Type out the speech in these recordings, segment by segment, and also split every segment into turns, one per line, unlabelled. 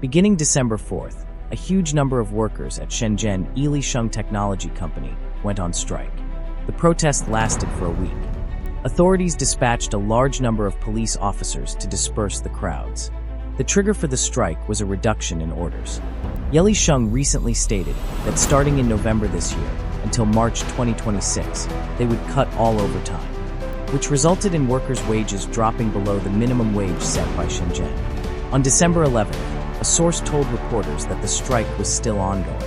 Beginning December 4th, a huge number of workers at Shenzhen Yili Shung Technology company went on strike. The protest lasted for a week. Authorities dispatched a large number of police officers to disperse the crowds. The trigger for the strike was a reduction in orders. Yili Shung recently stated that starting in November this year until March 2026, they would cut all overtime, which resulted in workers' wages dropping below the minimum wage set by Shenzhen. On December 11th, a source told reporters that the strike was still ongoing.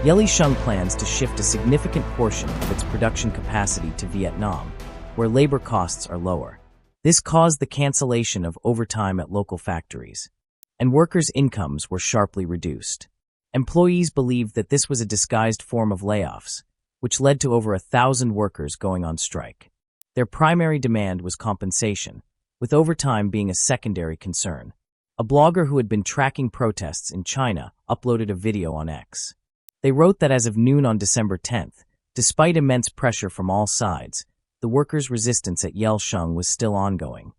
Yili Shung plans to shift a significant portion of its production capacity to Vietnam, where labor costs are lower. This caused the cancellation of overtime at local factories, and workers' incomes were sharply reduced. Employees believed that this was a disguised form of layoffs, which led to over 1,000 workers going on strike. Their primary demand was compensation, with overtime being a secondary concern. A blogger who had been tracking protests in China uploaded a video on X. They wrote that as of noon on December 10th, despite immense pressure from all sides, the workers' resistance at Yili Shung was still ongoing.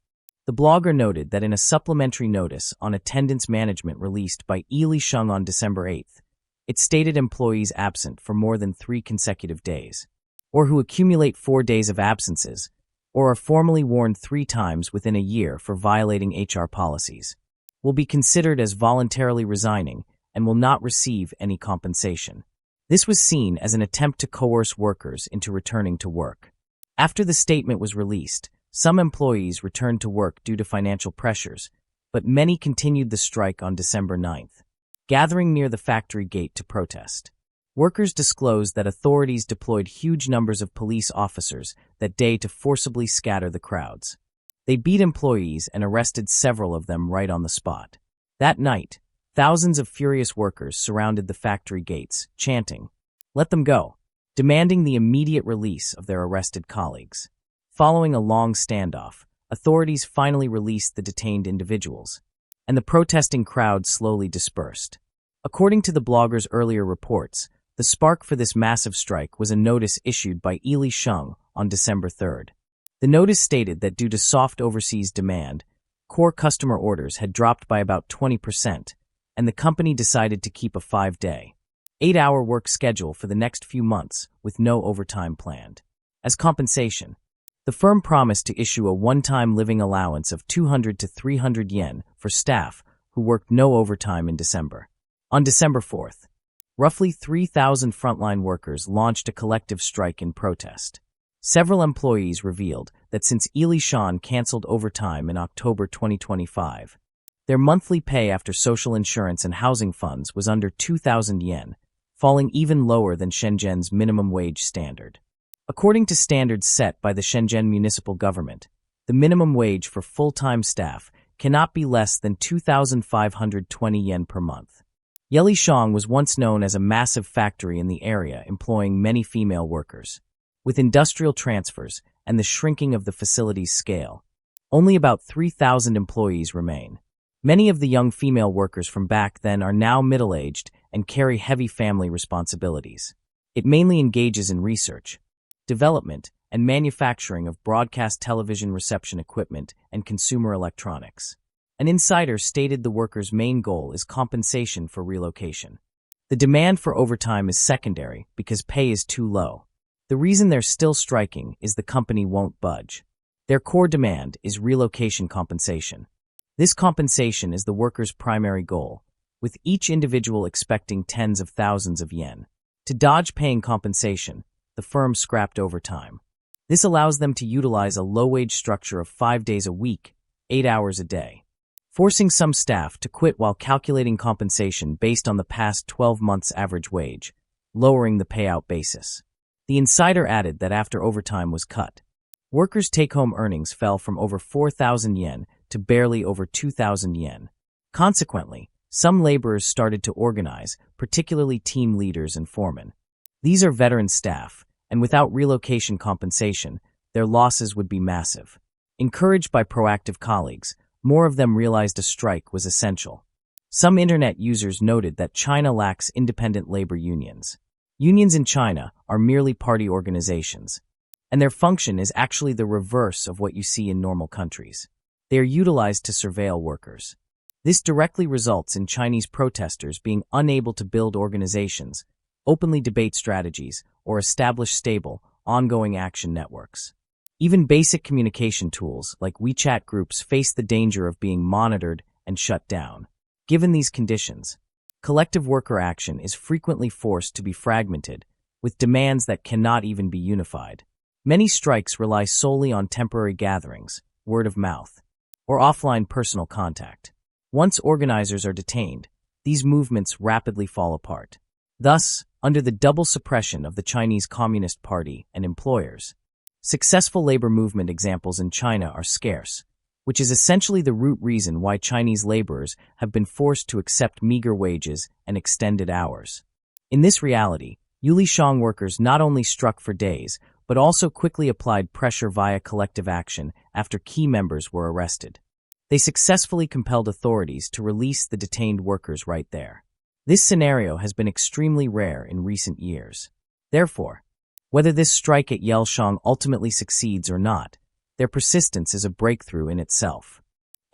The blogger noted that in a supplementary notice on attendance management released by Yili Shung on December 8th, it stated employees absent for more than 3 consecutive days, or who accumulate 4 days of absences, or are formally warned 3 times within a year for violating HR policies, will be considered as voluntarily resigning and will not receive any compensation. This was seen as an attempt to coerce workers into returning to work. After the statement was released, some employees returned to work due to financial pressures, but many continued the strike on December 9th, gathering near the factory gate to protest. Workers disclosed that authorities deployed huge numbers of police officers that day to forcibly scatter the crowds. They beat employees and arrested several of them right on the spot. That night, thousands of furious workers surrounded the factory gates, chanting, "Let them go," demanding the immediate release of their arrested colleagues. Following a long standoff, authorities finally released the detained individuals, and the protesting crowd slowly dispersed. According to the blogger's earlier reports, the spark for this massive strike was a notice issued by Yili Shung on December 3rd. The notice stated that due to soft overseas demand, core customer orders had dropped by about 20%, and the company decided to keep a 5-day, 8-hour work schedule for the next few months with no overtime planned. As compensation, the firm promised to issue a one-time living allowance of 200 to 300 yen for staff who worked no overtime in December. On December 4th, roughly 3,000 frontline workers launched a collective strike in protest. Several employees revealed that since Yili Shung canceled overtime in October 2025, their monthly pay after social insurance and housing funds was under 2,000 yen, falling even lower than Shenzhen's minimum wage standard. According to standards set by the Shenzhen municipal government, the minimum wage for full-time staff cannot be less than 2,520 yen per month. Yili Shung was once known as a massive factory in the area employing many female workers. With industrial transfers and the shrinking of the facility's scale, only about 3,000 employees remain. Many of the young female workers from back then are now middle-aged and carry heavy family responsibilities. It mainly engages in research, development, and manufacturing of broadcast television reception equipment and consumer electronics. An insider stated the workers' main goal is compensation for relocation. The demand for overtime is secondary because pay is too low. The reason they're still striking is the company won't budge. Their core demand is relocation compensation. This compensation is the workers' primary goal, with each individual expecting tens of thousands of yen. To dodge paying compensation, the firm scrapped overtime. This allows them to utilize a low-wage structure of 5 days a week, 8 hours a day, forcing some staff to quit while calculating compensation based on the past 12 months' average wage, lowering the payout basis. The insider added that after overtime was cut, workers' take-home earnings fell from over 4,000 yen to barely over 2,000 yen. Consequently, some laborers started to organize, particularly team leaders and foremen. These are veteran staff, and without relocation compensation, their losses would be massive. Encouraged by proactive colleagues, more of them realized a strike was essential. Some internet users noted that China lacks independent labor unions. Unions in China are merely party organizations, and their function is actually the reverse of what you see in normal countries. They are utilized to surveil workers. This directly results in Chinese protesters being unable to build organizations, openly debate strategies, or establish stable, ongoing action networks. Even basic communication tools like WeChat groups face the danger of being monitored and shut down. Given these conditions, collective worker action is frequently forced to be fragmented, with demands that cannot even be unified. Many strikes rely solely on temporary gatherings, word of mouth, or offline personal contact. Once organizers are detained, these movements rapidly fall apart. Thus, under the double suppression of the Chinese Communist Party and employers, successful labor movement examples in China are scarce, which is essentially the root reason why Chinese laborers have been forced to accept meager wages and extended hours. In this reality, Yili Shung workers not only struck for days, but also quickly applied pressure via collective action after key members were arrested. They successfully compelled authorities to release the detained workers right there. This scenario has been extremely rare in recent years. Therefore, whether this strike at Yelshang ultimately succeeds or not, their persistence is a breakthrough in itself.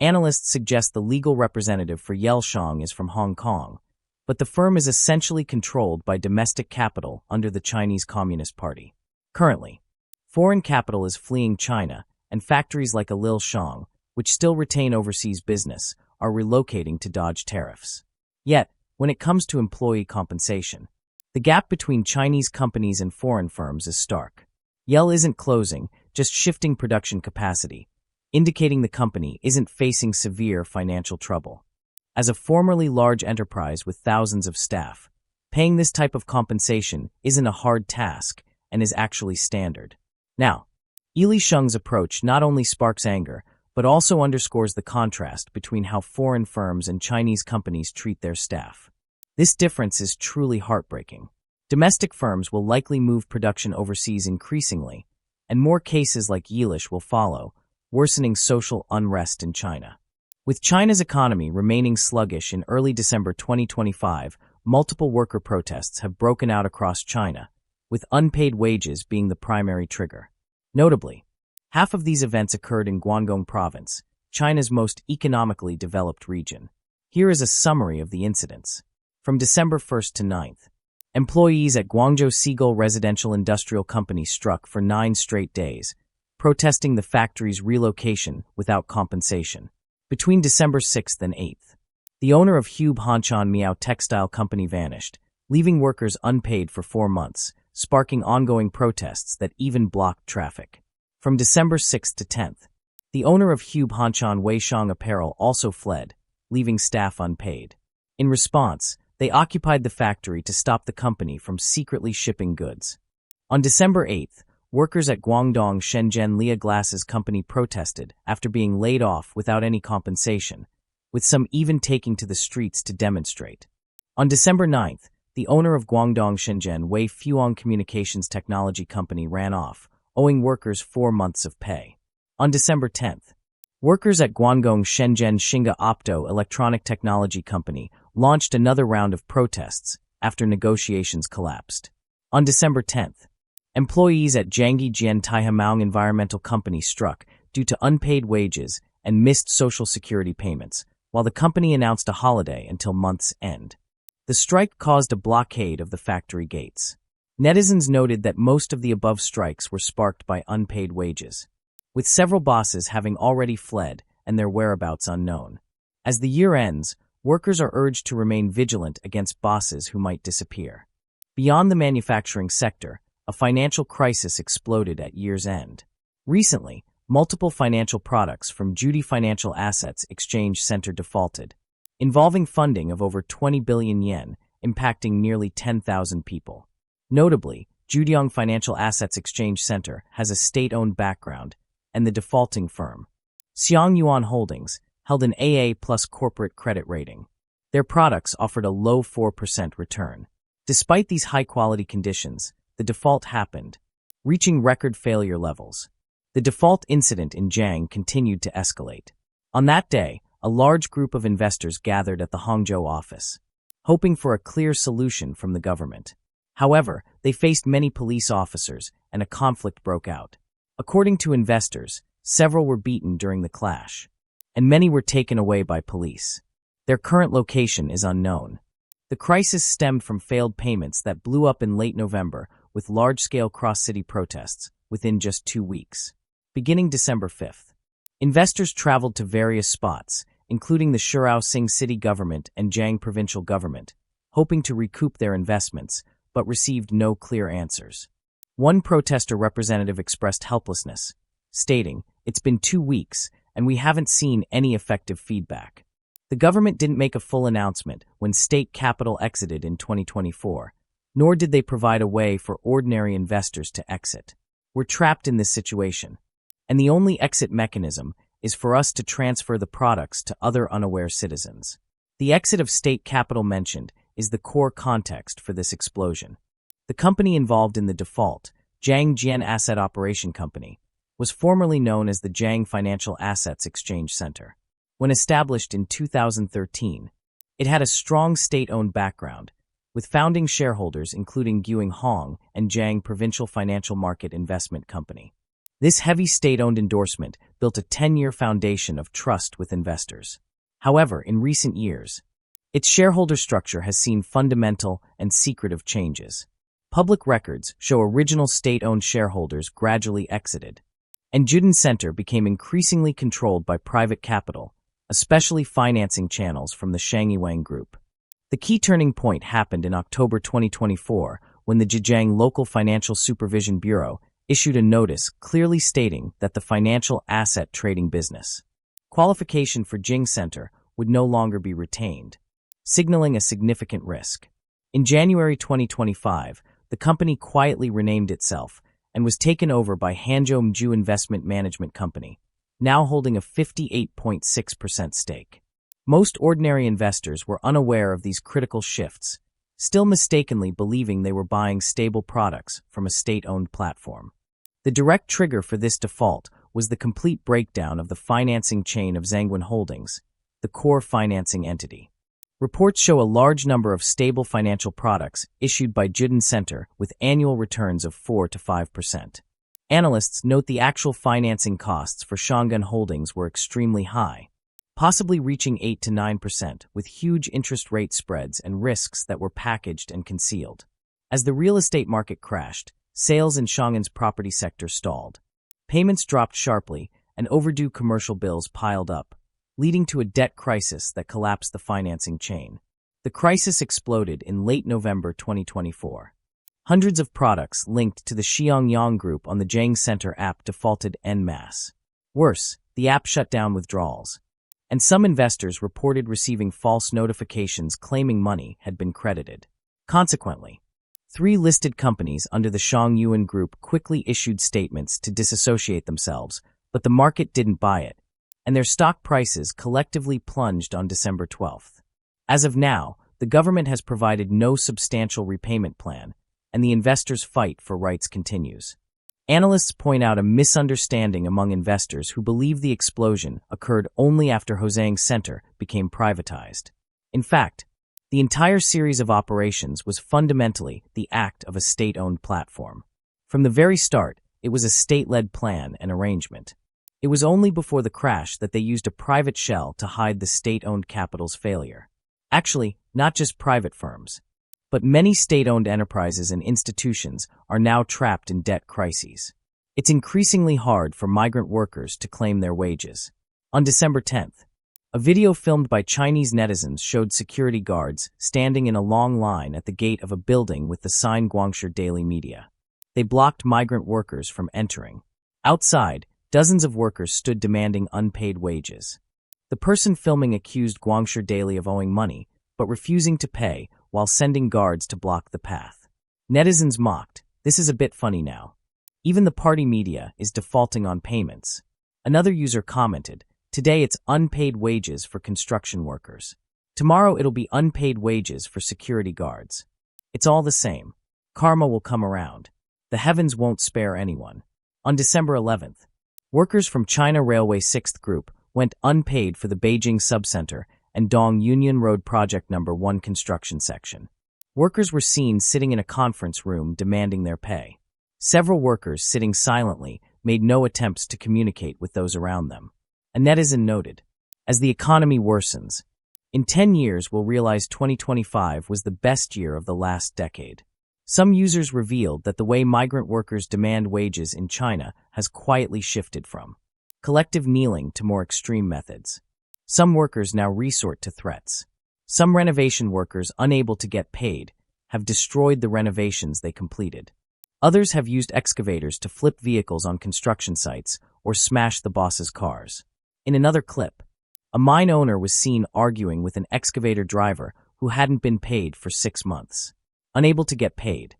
Analysts suggest the legal representative for Yelshang is from Hong Kong, but the firm is essentially controlled by domestic capital under the Chinese Communist Party. Currently, foreign capital is fleeing China, and factories like Shang, which still retain overseas business, are relocating to dodge tariffs. Yet, when it comes to employee compensation, the gap between Chinese companies and foreign firms is stark. Yell isn't closing, just shifting production capacity, indicating the company isn't facing severe financial trouble. As a formerly large enterprise with thousands of staff, paying this type of compensation isn't a hard task and is actually standard. Now, Yili Shung's approach not only sparks anger, but also underscores the contrast between how foreign firms and Chinese companies treat their staff. This difference is truly heartbreaking. Domestic firms will likely move production overseas increasingly, and more cases like Yilish will follow, worsening social unrest in China. With China's economy remaining sluggish in early December 2025, multiple worker protests have broken out across China, with unpaid wages being the primary trigger. Notably, half of these events occurred in Guangdong Province, China's most economically developed region. Here is a summary of the incidents. From December 1st to 9th, employees at Guangzhou Seagull Residential Industrial Company struck for 9 straight days, protesting the factory's relocation without compensation. Between December 6th and 8th, the owner of Hube Hanchan Miao Textile Company vanished, leaving workers unpaid for 4 months, sparking ongoing protests that even blocked traffic. From December 6th to 10th, the owner of Hube Hanchan Weishang Apparel also fled, leaving staff unpaid. In response, they occupied the factory to stop the company from secretly shipping goods. On December 8th, workers at Guangdong Shenzhen Yili Glasses Company protested after being laid off without any compensation, with some even taking to the streets to demonstrate. On December 9th, the owner of Guangdong Shenzhen Wei Fuong Communications Technology Company ran off, owing workers 4 months of pay. On December 10th, workers at Guangdong Shenzhen Xinga Opto Electronic Technology Company launched another round of protests after negotiations collapsed. On December 10th, employees at Jiangyi Jian Taihamaung Environmental Company struck due to unpaid wages and missed social security payments, while the company announced a holiday until month's end. The strike caused a blockade of the factory gates. Netizens noted that most of the above strikes were sparked by unpaid wages, with several bosses having already fled and their whereabouts unknown. As the year ends, workers are urged to remain vigilant against bosses who might disappear. Beyond the manufacturing sector, a financial crisis exploded at year's end. Recently, multiple financial products from Judy Financial Assets Exchange Center defaulted, involving funding of over 20 billion yen, impacting nearly 10,000 people. Notably, Judyong Financial Assets Exchange Center has a state-owned background, and the defaulting firm, Xiang Yuan Holdings, held an AA+ corporate credit rating. Their products offered a low 4% return. Despite these high-quality conditions, the default happened, reaching record failure levels. The default incident in Jiang continued to escalate. On that day, a large group of investors gathered at the Hangzhou office, hoping for a clear solution from the government. However, they faced many police officers, and a conflict broke out. According to investors, several were beaten during the clash, and many were taken away by police. Their current location is unknown. The crisis stemmed from failed payments that blew up in late November with large-scale cross-city protests within just 2 weeks. Beginning December 5th, investors traveled to various spots, including the Shenzhen city government and Jiang provincial government, hoping to recoup their investments, but received no clear answers. One protester representative expressed helplessness, stating, "It's been 2 weeks, and we haven't seen any effective feedback." The government didn't make a full announcement when state capital exited in 2024, nor did they provide a way for ordinary investors to exit. We're trapped in this situation, and the only exit mechanism is for us to transfer the products to other unaware citizens. The exit of state capital mentioned is the core context for this explosion. The company involved in the default, Jiang Asset Operation Company, was formerly known as the Jiang Financial Assets Exchange Center. When established in 2013, it had a strong state-owned background, with founding shareholders including Guiying Hong and Jiang Provincial Financial Market Investment Company. This heavy state-owned endorsement built a 10-year foundation of trust with investors. However, in recent years, its shareholder structure has seen fundamental and secretive changes. Public records show original state-owned shareholders gradually exited, and Judy Center became increasingly controlled by private capital, especially financing channels from the Shangyiwang Group. The key turning point happened in October 2024 when the Zhejiang Local Financial Supervision Bureau issued a notice clearly stating that the financial asset trading business qualification for Jing Center would no longer be retained, signaling a significant risk. In January 2025, the company quietly renamed itself and was taken over by Hangzhou Mju Investment Management Company, now holding a 58.6% stake. Most ordinary investors were unaware of these critical shifts, still mistakenly believing they were buying stable products from a state-owned platform. The direct trigger for this default was the complete breakdown of the financing chain of Zhangguan Holdings, the core financing entity. Reports show a large number of stable financial products issued by Judy Center with annual returns of 4 to 5%. Analysts note the actual financing costs for Shenzhen Holdings were extremely high, possibly reaching 8 to 9%, with huge interest rate spreads and risks that were packaged and concealed. As the real estate market crashed, sales in Shenzhen's property sector stalled. Payments dropped sharply, and overdue commercial bills piled up, leading to a debt crisis that collapsed the financing chain. The crisis exploded in late November 2024. Hundreds of products linked to the Xiangyang Group on the Jiang Center app defaulted en masse. Worse, the app shut down withdrawals, and some investors reported receiving false notifications claiming money had been credited. Consequently, 3 listed companies under the Shang Group quickly issued statements to disassociate themselves, but the market didn't buy it, and their stock prices collectively plunged on December 12th. As of now, the government has provided no substantial repayment plan, and the investors' fight for rights continues. Analysts point out a misunderstanding among investors who believe the explosion occurred only after Hosang Center became privatized. In fact, the entire series of operations was fundamentally the act of a state-owned platform. From the very start, it was a state-led plan and arrangement. It was only before the crash that they used a private shell to hide the state-owned capital's failure. Actually, not just private firms, but many state-owned enterprises and institutions are now trapped in debt crises. It's increasingly hard for migrant workers to claim their wages. On December 10th, a video filmed by Chinese netizens showed security guards standing in a long line at the gate of a building with the sign Guangshi Daily Media. They blocked migrant workers from entering. Outside, dozens of workers stood demanding unpaid wages. The person filming accused Guangshi Daily of owing money, but refusing to pay while sending guards to block the path. Netizens mocked, "This is a bit funny now. Even the party media is defaulting on payments." Another user commented, "Today it's unpaid wages for construction workers. Tomorrow it'll be unpaid wages for security guards. It's all the same. Karma will come around. The heavens won't spare anyone." On December 11th, workers from China Railway 6th Group went unpaid for the Beijing Subcenter and Dong Union Road Project No. 1 construction section. Workers were seen sitting in a conference room demanding their pay. Several workers, sitting silently, made no attempts to communicate with those around them. A netizen noted, "As the economy worsens, In 10 years, we'll realize 2025 was the best year of the last decade. Some users revealed that the way migrant workers demand wages in China has quietly shifted from collective kneeling to more extreme methods. Some workers now resort to threats. Some renovation workers, unable to get paid, have destroyed the renovations they completed. Others have used excavators to flip vehicles on construction sites or smash the boss's cars. In another clip, a mine owner was seen arguing with an excavator driver who hadn't been paid for 6 months. Unable to get paid,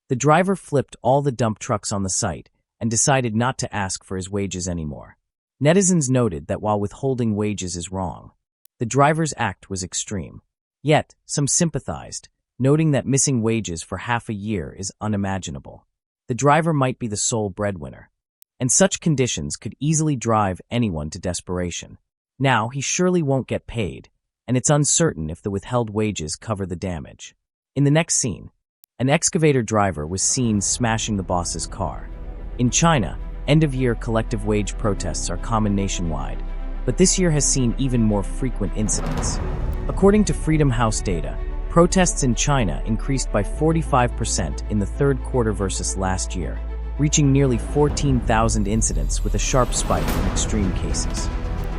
the driver flipped all the dump trucks on the site and decided not to ask for his wages anymore. Netizens noted that while withholding wages is wrong, the driver's act was extreme. Yet, some sympathized, noting that missing wages for half a year is unimaginable. The driver might be the sole breadwinner, and such conditions could easily drive anyone to desperation. Now, he surely won't get paid, and it's uncertain if the withheld wages cover the damage. In the next scene, an excavator driver was seen smashing the boss's car. In China, end-of-year collective wage protests are common nationwide, but this year has seen even more frequent incidents. According to Freedom House data, protests in China increased by 45% in the third quarter versus last year, reaching nearly 14,000 incidents with a sharp spike in extreme cases.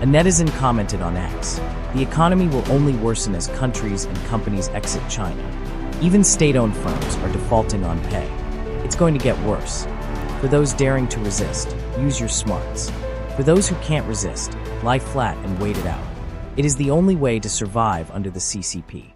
A netizen commented on X, "The economy will only worsen as countries and companies exit China. Even state-owned firms are defaulting on pay. It's going to get worse. For those daring to resist, use your smarts. For those who can't resist, lie flat and wait it out. It is the only way to survive under the CCP."